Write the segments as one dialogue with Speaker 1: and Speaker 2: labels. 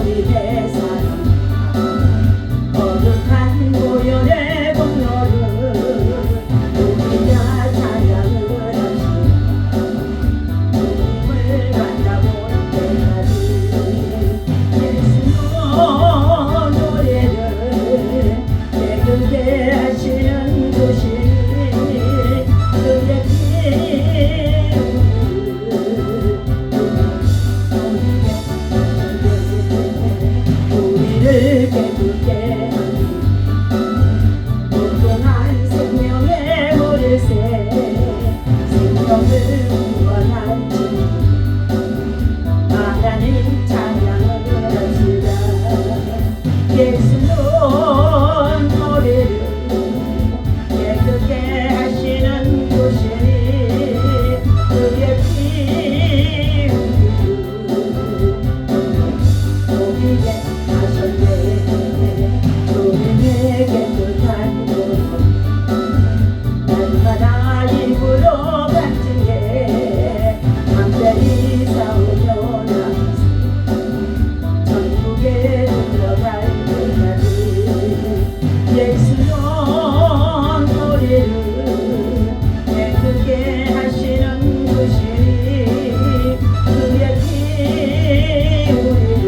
Speaker 1: 우리의 사랑 거룩한 보혈의 공로를 우리가 찬양을 하시며 주님을 만나볼 때까지 예수의 노래를 깨끗게 하시는 곳이 그의 우리를 깨끗게 무궁한 생명의 물새 생명을 구원한 주님 하나님 찬양을 합시다. 예수는 노래를 깨끗게 하시는 곳이 그의 피 우리의 하셨네. 우리의 깨끗한 곳 날마다 입으로 간증해 담대히 싸우며 나가서 천국에 들어갈 때까지 예수는 노래를 깨끗게 하시는 것이 그의 피 우리를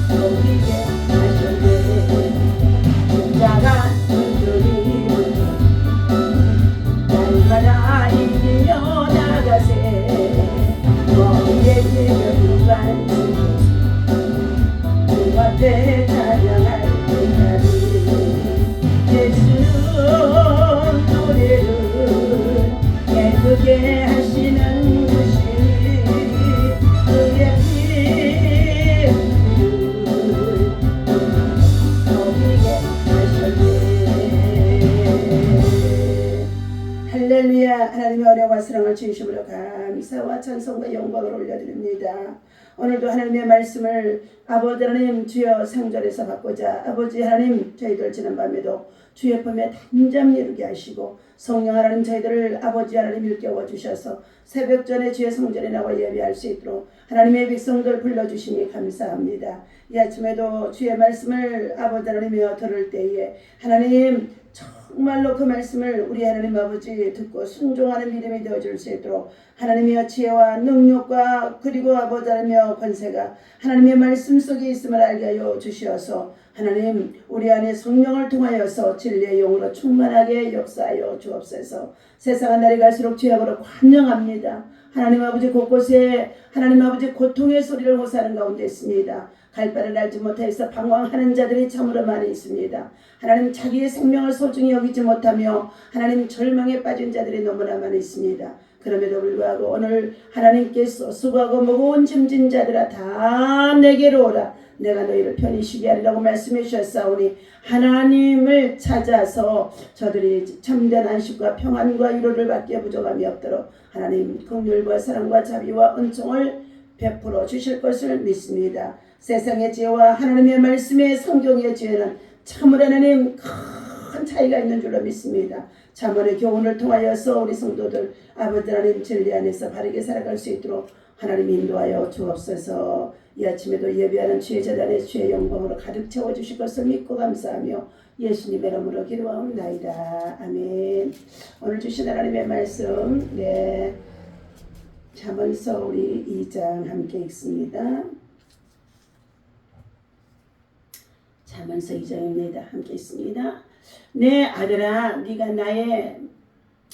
Speaker 1: 녹이게 하셨네. 십자가 흔들이 날마다 이기며 나가세 너희의 결국한 주 앞에 찬양할 때까지 예수는 노래를 깨끗게 하시는 것이 그의 피 녹이게 하셨네. 할렐루야. 하나님의 은혜와 사랑을 주심으로 감사와 찬송과 영광을 올려드립니다. 오늘도 하나님의 말씀을 아버지 하나님 주여 상전에서 받고자 아버지 하나님 저희들 지난밤에도 주의 품에 단잠 이루게 하시고 성령 하나님 저희들을 아버지 하나님 일깨워 주셔서 새벽 전에 주의 성전에 나와 예배할 수 있도록 하나님의 백성들 불러주시니 감사합니다. 이 아침에도 주의 말씀을 아버지 하나님이여 들을 때에 하나님 정말로 그 말씀을 우리 하나님 아버지 듣고 순종하는 믿음이 되어줄 수 있도록 하나님의 지혜와 능력과 그리고 아버지 하나님의 권세가 하나님의 말씀 속에 있음을 알게 하여 주시어서 하나님 우리 안에 성령을 통하여서 진리의 영으로 충만하게 역사하여 주옵소서. 세상은 날이 갈수록 죄악으로 관영합니다. 하나님 아버지 곳곳에 하나님 아버지 고통의 소리를 호소하는 가운데 있습니다. 갈 바를 알지 못하여서 방황하는 자들이 참으로 많이 있습니다. 하나님 자기의 생명을 소중히 여기지 못하며 하나님 절망에 빠진 자들이 너무나 많이 있습니다. 그럼에도 불구하고 오늘 하나님께서 수고하고 무거운 짐진 자들아 다 내게로 오라 내가 너희를 편히 쉬게 하리라고 말씀해 주셨사오니 하나님을 찾아서 저들이 참된 안식과 평안과 위로를 받기에 부족함이 없도록 하나님 긍휼과 사랑과 자비와 은총을 베풀어 주실 것을 믿습니다. 세상의 지혜와 하나님의 말씀의 성경의 지혜는 참으로 하나님 큰 차이가 있는 줄로 믿습니다. 잠언의 교훈을 통하여서 우리 성도들 아버지 하나님 진리 안에서 바르게 살아갈 수 있도록 하나님 인도하여 주옵소서. 이 아침에도 예배하는 주의 재단에 주의 영광으로 가득 채워주실 것을 믿고 감사하며 예수님의 이름으로 기도하옵나이다. 아멘. 오늘 주신 하나님의 말씀 잠언서 우리 2장 함께 읽습니다. 잠언서 2장입니다. 함께 있습니다. 내 아들아 네가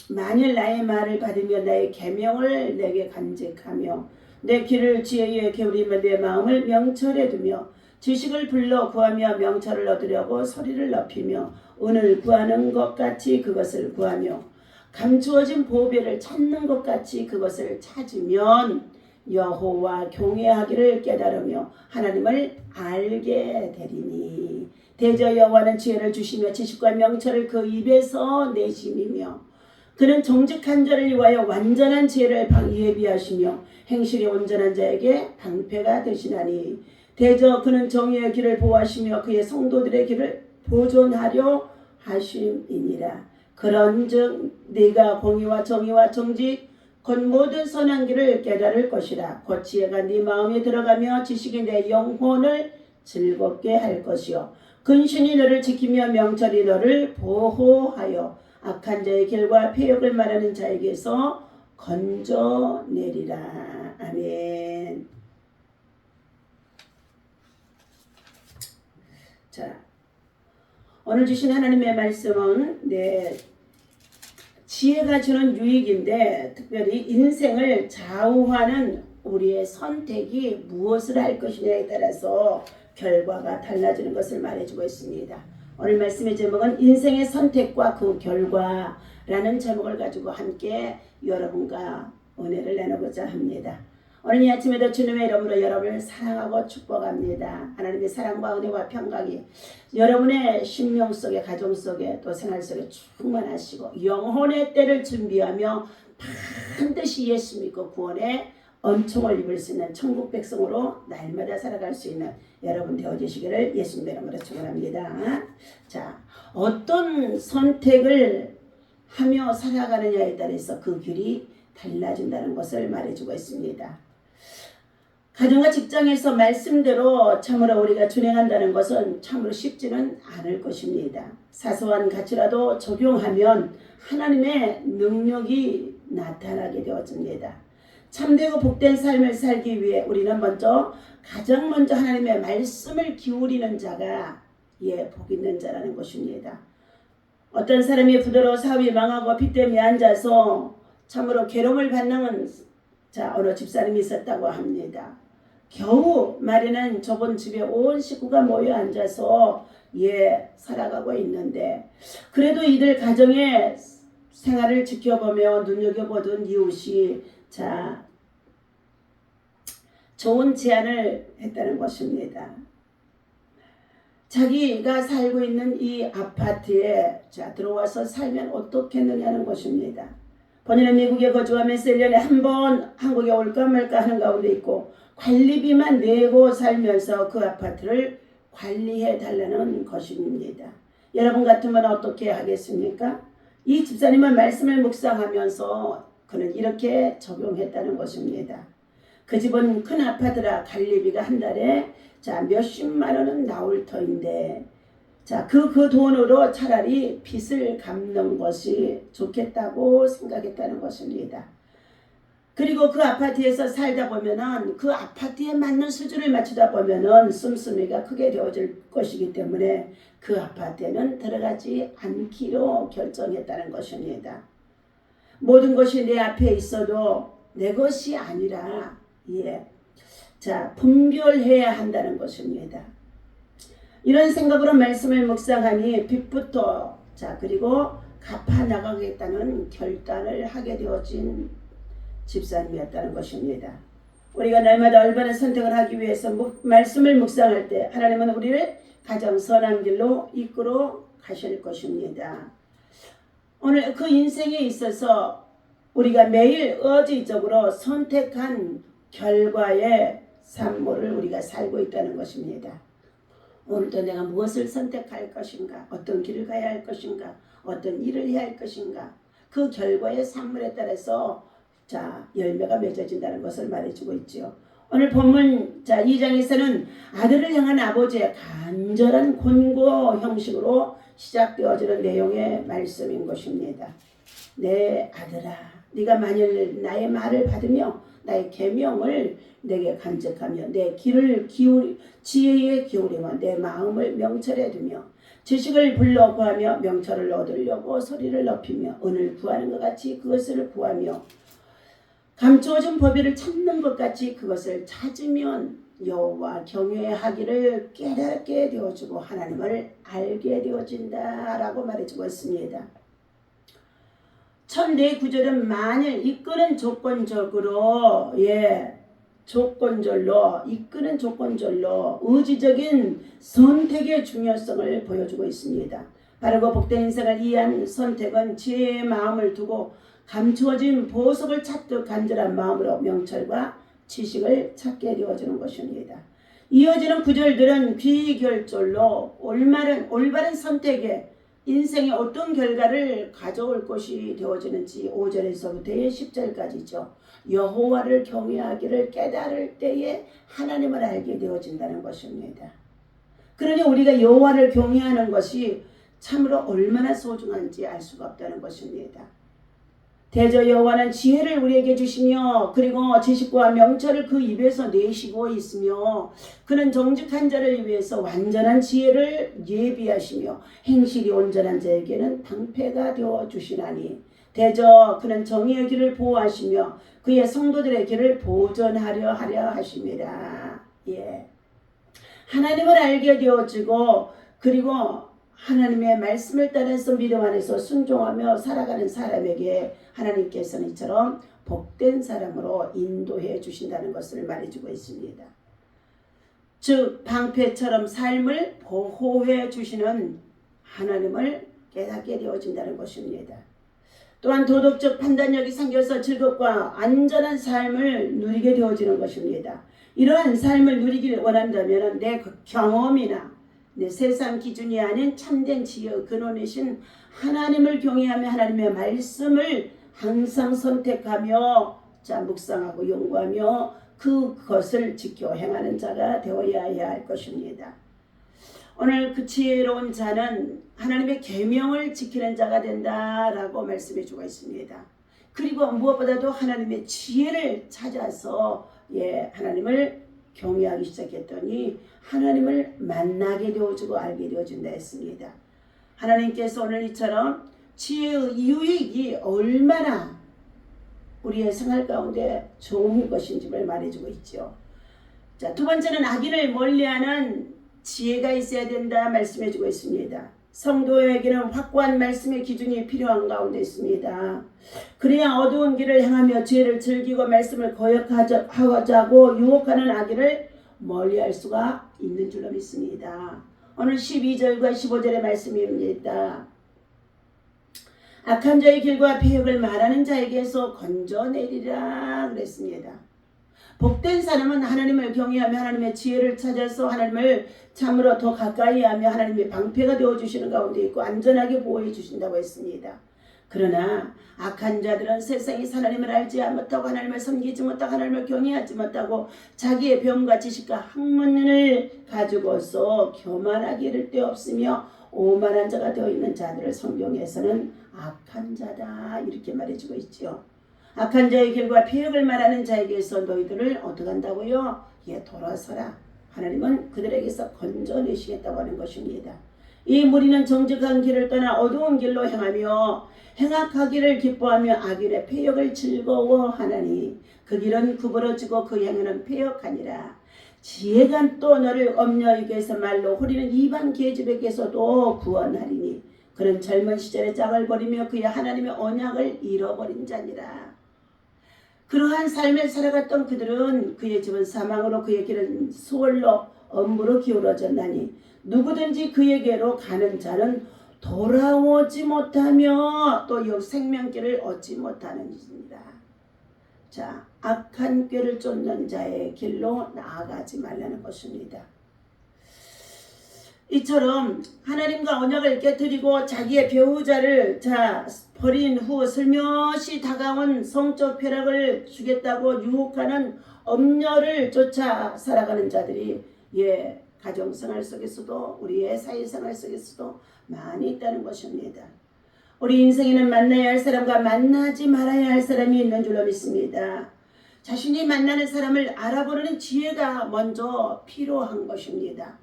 Speaker 1: 만일 나의 말을 받으며 나의 계명을 내게 간직하며 내 귀를 지혜에 기울이며 내 마음을 명철에 두며 지식을 불러 구하며 명철을 얻으려고 소리를 높이며 은을 구하는 것 같이 그것을 구하며 감추어진 보배를 찾는 것 같이 그것을 찾으면 여호와 경외하기를 깨달으며 하나님을 알게 되리니 대저 여호와는 지혜를 주시며 지식과 명철을 그 입에서 내심이며 그는 정직한 자를 위하여 완전한 지혜를 예비하시며 행실이 온전한 자에게 방패가 되시나니 대저 그는 정의의 길을 보호하시며 그의 성도들의 길을 보존하려 하심이니라. 그런즉 네가 공의와 정의와 정직 곧 모든 선한 길을 깨달을 것이라. 곧 지혜가 네 마음에 들어가며 지식이 내 영혼을 즐겁게 할 것이요 근신이 너를 지키며 명철이 너를 보호하여 악한 자의 길과 폐역을 말하는 자에게서 건져내리라. 아멘. 자, 오늘 주신 하나님의 말씀은 지혜가 주는 유익인데, 특별히 인생을 좌우하는 우리의 선택이 무엇을 할 것이냐에 따라서 결과가 달라지는 것을 말해주고 있습니다. 오늘 말씀의 제목은 인생의 선택과 그 결과라는 제목을 가지고 함께 여러분과 은혜를 나누고자 합니다. 오늘 이 아침에도 주님의 이름으로 여러분을 사랑하고 축복합니다. 하나님의 사랑과 은혜와 평강이 여러분의 심령 속에, 가정 속에, 또 생활 속에 충만하시고 영혼의 때를 준비하며 반드시 예수 믿고 구원의 은총을 입을 수 있는 천국 백성으로 날마다 살아갈 수 있는 여러분 되어주시기를 예수님의 이름으로 축원합니다. 자, 어떤 선택을 하며 살아가느냐에 따라서 그 길이 달라진다는 것을 말해주고 있습니다. 가정과 직장에서 말씀대로 참으로 우리가 준행한다는 것은 참으로 쉽지는 않을 것입니다. 사소한 가치라도 적용하면 하나님의 능력이 나타나게 되어집니다. 참되고 복된 삶을 살기 위해 우리는 가장 먼저 하나님의 말씀을 기울이는 자가 복 있는 자라는 것입니다. 어떤 사람이 부도로 사업이 망하고 빚 때문에 앉아서 참으로 괴로움을 받는 어느 집사님이 있었다고 합니다. 겨우 마련한 좁은 집에 온 식구가 모여 앉아서 살아가고 있는데, 그래도 이들 가정의 생활을 지켜보며 눈여겨보던 이웃이 좋은 제안을 했다는 것입니다. 자기가 살고 있는 이 아파트에 들어와서 살면 어떻겠느냐는 것입니다. 본인은 미국에 거주하면서 1년에 한 번 한국에 올까 말까 하는 가운데 있고 관리비만 내고 살면서 그 아파트를 관리해 달라는 것입니다. 여러분 같으면 어떻게 하겠습니까? 이 집사님은 말씀을 묵상하면서 그는 이렇게 적용했다는 것입니다. 그 집은 큰 아파트라 관리비가 한 달에 몇십만 원은 나올 터인데 그 돈으로 차라리 빚을 갚는 것이 좋겠다고 생각했다는 것입니다. 그리고 그 아파트에서 살다 보면은 그 아파트에 맞는 수준을 맞추다 보면은 씀씀이가 크게 되어질 것이기 때문에 그 아파트에는 들어가지 않기로 결정했다는 것입니다. 모든 것이 내 앞에 있어도 내 것이 아니라 분별해야 한다는 것입니다. 이런 생각으로 말씀을 묵상하니 빚부터 그리고 갚아 나가겠다는 결단을 하게 되어진 집사님이었다는 것입니다. 우리가 날마다 올바른 선택을 하기 위해서 말씀을 묵상할 때 하나님은 우리를 가장 선한 길로 이끌어 가실 것입니다. 오늘 그 인생에 있어서 우리가 매일 의지적으로 선택한 결과의 삶을 우리가 살고 있다는 것입니다. 오늘도 내가 무엇을 선택할 것인가, 어떤 길을 가야 할 것인가, 어떤 일을 해야 할 것인가, 그 결과의 산물에 따라서 열매가 맺어진다는 것을 말해주고 있죠. 오늘 본문 2장에서는 아들을 향한 아버지의 간절한 권고 형식으로 시작되어지는 내용의 말씀인 것입니다. 내 아들아, 네가 만일 나의 말을 받으며 나의 계명을 내게 간직하며 내 길을 지혜에 기울이며 내 마음을 명철에 두며 지식을 불러 구하며 명철을 얻으려고 소리를 높이며 은을 구하는 것 같이 그것을 구하며 감추어진 법의를 찾는 것 같이 그것을 찾으면 여호와 경외하기를 깨닫게 되어주고 하나님을 알게 되어진다라고 말해주고 있습니다. 첫 네 구절은 만일 이끄는 조건절로 이끄는 조건절로 의지적인 선택의 중요성을 보여주고 있습니다. 바르고 복된 인생을 이해한 선택은 지혜의 마음을 두고 감추어진 보석을 찾듯 간절한 마음으로 명철과 지식을 찾게 되어지는 것입니다. 이어지는 구절들은 비결절로 올바른 선택의 인생의 어떤 결과를 가져올 것이 되어지는지 5절에서부터 10절까지죠. 여호와를 경외하기를 깨달을 때에 하나님을 알게 되어진다는 것입니다. 그러니 우리가 여호와를 경외하는 것이 참으로 얼마나 소중한지 알 수가 없다는 것입니다. 대저 여호와는 지혜를 우리에게 주시며 그리고 지식과 명철을 그 입에서 내시고 있으며 그는 정직한 자를 위해서 완전한 지혜를 예비하시며 행실이 온전한 자에게는 방패가 되어 주시나니 대저 그는 정의의 길을 보호하시며 그의 성도들의 길을 보존하려 하심이라. 예. 하나님을 알게 되어지고 그리고 하나님의 말씀을 따라서 믿음 안에서 순종하며 살아가는 사람에게 하나님께서는 이처럼 복된 사람으로 인도해 주신다는 것을 말해주고 있습니다. 즉 방패처럼 삶을 보호해 주시는 하나님을 깨닫게 되어진다는 것입니다. 또한 도덕적 판단력이 생겨서 즐겁고 안전한 삶을 누리게 되어지는 것입니다. 이러한 삶을 누리기를 원한다면 내 경험이나 내 세상 기준이 아닌 참된 지혜의 근원이신 하나님을 경외하며 하나님의 말씀을 항상 선택하며 묵상하고 연구하며 그것을 지켜 행하는 자가 되어야 할 것입니다. 오늘 그 지혜로운 자는 하나님의 계명을 지키는 자가 된다라고 말씀해 주고 있습니다. 그리고 무엇보다도 하나님의 지혜를 찾아서 하나님을 경외하기 시작했더니 하나님을 만나게 되어지고 알게 되어진다 했습니다. 하나님께서 오늘 이처럼 지혜의 유익이 얼마나 우리의 생활 가운데 좋은 것인지를 말해주고 있죠. 자, 두 번째는 악인을 멀리하는 지혜가 있어야 된다 말씀해주고 있습니다. 성도에게는 확고한 말씀의 기준이 필요한 가운데 있습니다. 그래야 어두운 길을 행하며 죄를 즐기고 말씀을 거역하자고 유혹하는 악인을 멀리할 수가 있는 줄로 믿습니다. 오늘 12절과 15절의 말씀입니다. 악한 자의 길과 패역을 말하는 자에게서 건져내리라 그랬습니다. 복된 사람은 하나님을 경외하며 하나님의 지혜를 찾아서 하나님을 참으로 더 가까이 하며 하나님의 방패가 되어주시는 가운데 있고 안전하게 보호해 주신다고 했습니다. 그러나 악한 자들은 세상에 하나님을 알지 못하고 하나님을 섬기지 못하고 하나님을 경외하지 못하고 자기의 병과 지식과 학문을 가지고서 교만하기 이를 데 없으며 오만한 자가 되어 있는 자들을 성경에서는 악한 자다 이렇게 말해주고 있지요. 악한 자의 길과 패역을 말하는 자에게서 너희들을 어떻게 한다고요? 돌아서라. 하나님은 그들에게서 건져내시겠다고 하는 것입니다. 이 무리는 정직한 길을 떠나 어두운 길로 행하며 행악하기를 기뻐하며 악인의 패역을 즐거워하나니 그 길은 구부러지고 그 행위는 패역하니라. 지혜가 또 너를 엄녀에게 해서 말로 호리는 이방 계집에게서도 구원하리니 그는 젊은 시절에 짝을 버리며 그의 하나님의 언약을 잃어버린 자니라. 그러한 삶을 살아갔던 그들은 그의 집은 사망으로 그의 길은 수월로 엄무로 기울어졌나니 누구든지 그에게로 가는 자는 돌아오지 못하며 또 생명길을 얻지 못하는지니라. 자, 악한 꾀를 쫓는 자의 길로 나아가지 말라는 것입니다. 이처럼 하나님과 언약을 깨뜨리고 자기의 배우자를 버린 후 슬며시 다가온 성적 쾌락을 주겠다고 유혹하는 엄녀를 쫓아 살아가는 자들이 가정생활 속에서도 우리의 사회생활 속에서도 많이 있다는 것입니다. 우리 인생에는 만나야 할 사람과 만나지 말아야 할 사람이 있는 줄로 믿습니다. 자신이 만나는 사람을 알아보는 지혜가 먼저 필요한 것입니다.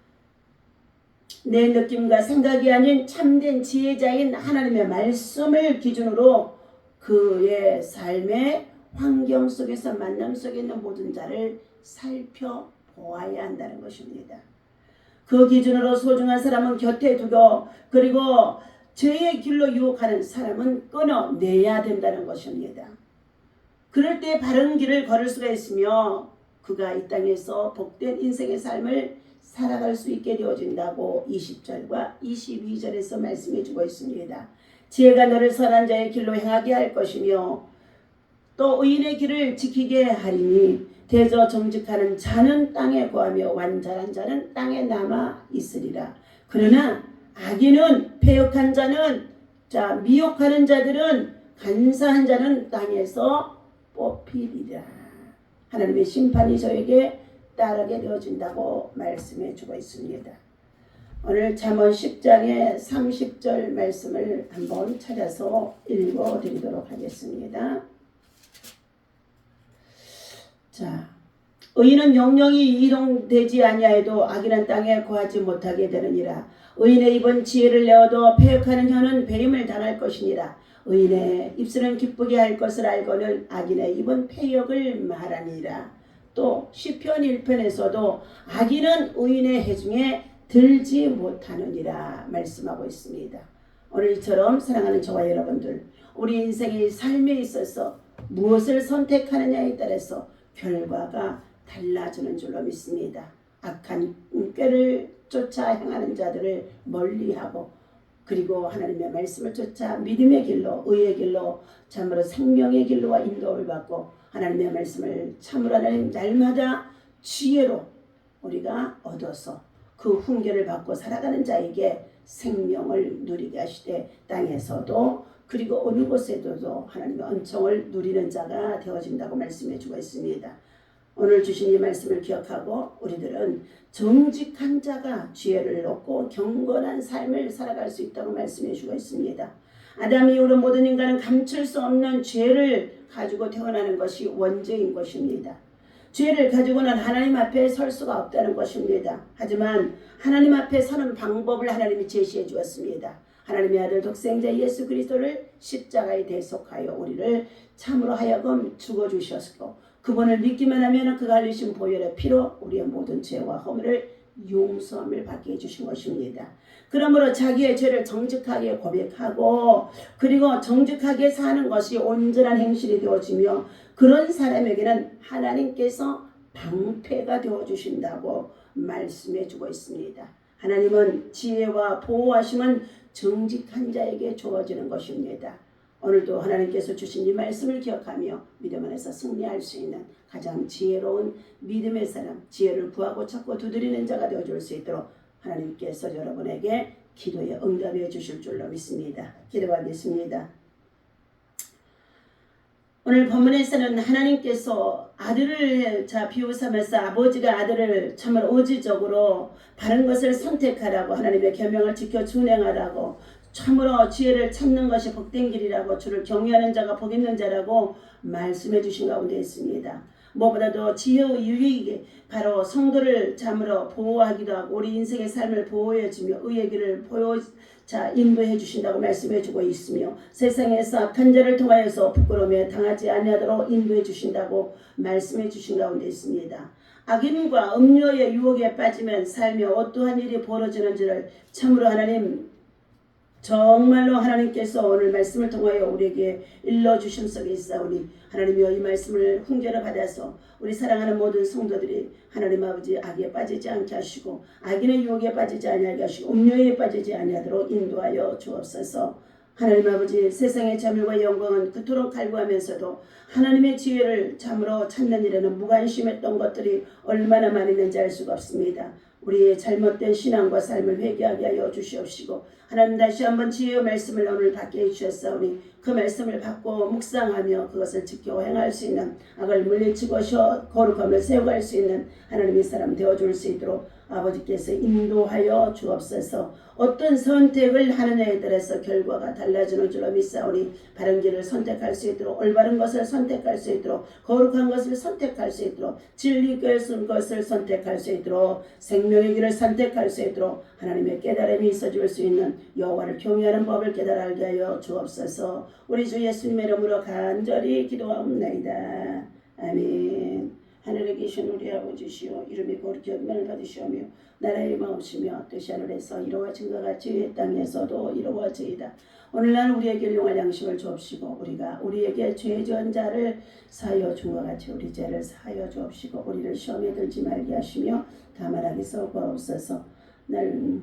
Speaker 1: 내 느낌과 생각이 아닌 참된 지혜자인 하나님의 말씀을 기준으로 그의 삶의 환경 속에서 만남 속에 있는 모든 자를 살펴보아야 한다는 것입니다. 그 기준으로 소중한 사람은 곁에 두고 그리고 죄의 길로 유혹하는 사람은 끊어내야 된다는 것입니다. 그럴 때 바른 길을 걸을 수가 있으며 그가 이 땅에서 복된 인생의 삶을 살아갈 수 있게 되어진다고 20절과 22절에서 말씀해 주고 있습니다. 지혜가 너를 선한 자의 길로 행하게 할 것이며 또 의인의 길을 지키게 하리니 대저 정직하는 자는 땅에 거하며 완전한 자는 땅에 남아 있으리라. 그러나 악인은 패역한 자는 미혹하는 자들은 간사한 자는 땅에서 뽑히리라. 하나님의 심판이 저에게 따르게 되어진다고 말씀해 주고 있습니다. 오늘 잠언 10장의 30절 말씀을 한번 찾아서 읽어 드리도록 하겠습니다. 의인은 영영이 이동되지 아니하여도 악인은 땅에 거하지 못하게 되느니라. 의인의 입은 지혜를 내어도 패역하는 혀는 배임을 당할 것이니라. 의인의 입술은 기쁘게 할 것을 알고는 악인의 입은 패역을 말하니라. 또 시편 1편에서도 악인은 의인의 해중에 들지 못하느니라 말씀하고 있습니다. 오늘 이처럼 사랑하는 저와 여러분들, 우리 인생의 삶에 있어서 무엇을 선택하느냐에 따라서 결과가 달라지는 줄로 믿습니다. 악한 꾀를 쫓아 행하는 자들을 멀리하고, 그리고 하나님의 말씀을 쫓아 믿음의 길로, 의의 길로, 참으로 생명의 길로와 인도를 받고 하나님의 말씀을 참으로 하나님 날마다 지혜로 우리가 얻어서 그 훈계를 받고 살아가는 자에게 생명을 누리게 하시되 땅에서도 그리고 어느 곳에도 하나님의 은총을 누리는 자가 되어진다고 말씀해 주고 있습니다. 오늘 주신 이 말씀을 기억하고 우리들은 정직한 자가 지혜를 얻고 경건한 삶을 살아갈 수 있다고 말씀해 주고 있습니다. 아담 이후로 모든 인간은 감출 수 없는 죄를 가지고 태어나는 것이 원죄인 것입니다. 죄를 가지고는 하나님 앞에 설 수가 없다는 것입니다. 하지만 하나님 앞에 서는 방법을 하나님이 제시해 주었습니다. 하나님의 아들 독생자 예수 그리스도를 십자가에 대속하여 우리를 참으로 하여금 죽어주셨고, 그분을 믿기만 하면 그가 흘리신 보혈의 피로 우리의 모든 죄와 허물을 용서함을 받게 해주신 것입니다. 그러므로 자기의 죄를 정직하게 고백하고 그리고 정직하게 사는 것이 온전한 행실이 되어지며, 그런 사람에게는 하나님께서 방패가 되어주신다고 말씀해 주고 있습니다. 하나님은 지혜와 보호하심은 정직한 자에게 주어지는 것입니다. 오늘도 하나님께서 주신 이 말씀을 기억하며 믿음 안에서 승리할 수 있는 가장 지혜로운 믿음의 사람, 지혜를 구하고 찾고 두드리는 자가 되어줄 수 있도록 하나님께서 여러분에게 기도에 응답해 주실 줄로 믿습니다. 기도하겠습니다. 오늘 본문에서는 하나님께서 아들을 비유삼아서 아버지가 아들을 참으로 의지적으로 바른 것을 선택하라고, 하나님의 계명을 지켜 준행하라고, 참으로 지혜를 찾는 것이 복된 길이라고, 주를 경외하는 자가 복 있는 자라고 말씀해 주신 가운데 있습니다. 무엇보다도 지혜의 유익이 바로 성도를 참으로 보호하기도 하고 우리 인생의 삶을 보호해 주며 의의 길을 인도해 주신다고 말씀해 주고 있으며, 세상에서 악한 자를 통하여서 부끄러움에 당하지 아니하도록 인도해 주신다고 말씀해 주신 가운데 있습니다. 악인과 음료의 유혹에 빠지면 삶에 어떠한 일이 벌어지는지를 참으로 하나님, 정말로 하나님께서 오늘 말씀을 통하여 우리에게 일러주신 속에 있사오니, 하나님이여 이 말씀을 훈계를 받아서 우리 사랑하는 모든 성도들이 하나님 아버지 악에 빠지지 않게 하시고 악인의 유혹에 빠지지 아니하게 하시고 음료에 빠지지 아니하도록 인도하여 주옵소서. 하나님 아버지, 세상의 자멸과 영광은 그토록 갈구하면서도 하나님의 지혜를 참으로 찾는 일에는 무관심했던 것들이 얼마나 많이 있는지 알 수가 없습니다. 우리의 잘못된 신앙과 삶을 회개하게 하여 주시옵시고, 하나님 다시 한번 지혜의 말씀을 오늘 받게 해주셨사오니 그 말씀을 받고 묵상하며 그것을 지켜 행할 수 있는, 악을 물리치고 거룩함을 세워갈 수 있는 하나님의 사람 되어줄 수 있도록 아버지께서 인도하여 주옵소서. 어떤 선택을 하느냐에 따라서 결과가 달라지는 줄로 믿사오니 바른 길을 선택할 수 있도록, 올바른 것을 선택할 수 있도록, 거룩한 것을 선택할 수 있도록, 진리 것을 선택할 수 있도록, 생명의 길을 선택할 수 있도록 하나님의 깨달음이 있어줄 수 있는 여호와를 경외하는 법을 깨달아 알게 하여 주옵소서. 우리 주 예수님의 이름으로 간절히 기도하옵나이다. 아멘. 하늘에 계신 우리 아버지시여, 이름이 거룩히 여김을 받으시오며 나라의 마음이시며 뜻이 하늘에서 이루어진 것 같이 땅에서도 이루어지이다. 오늘날 우리에게 용할 양식을 주옵시고 우리가 우리에게 죄 지은 자를 사하여 준 것 같이 우리 죄를 사하여 주옵시고 우리를 시험에 들지 말게 하시며 다만 악에서 구하옵소서. 날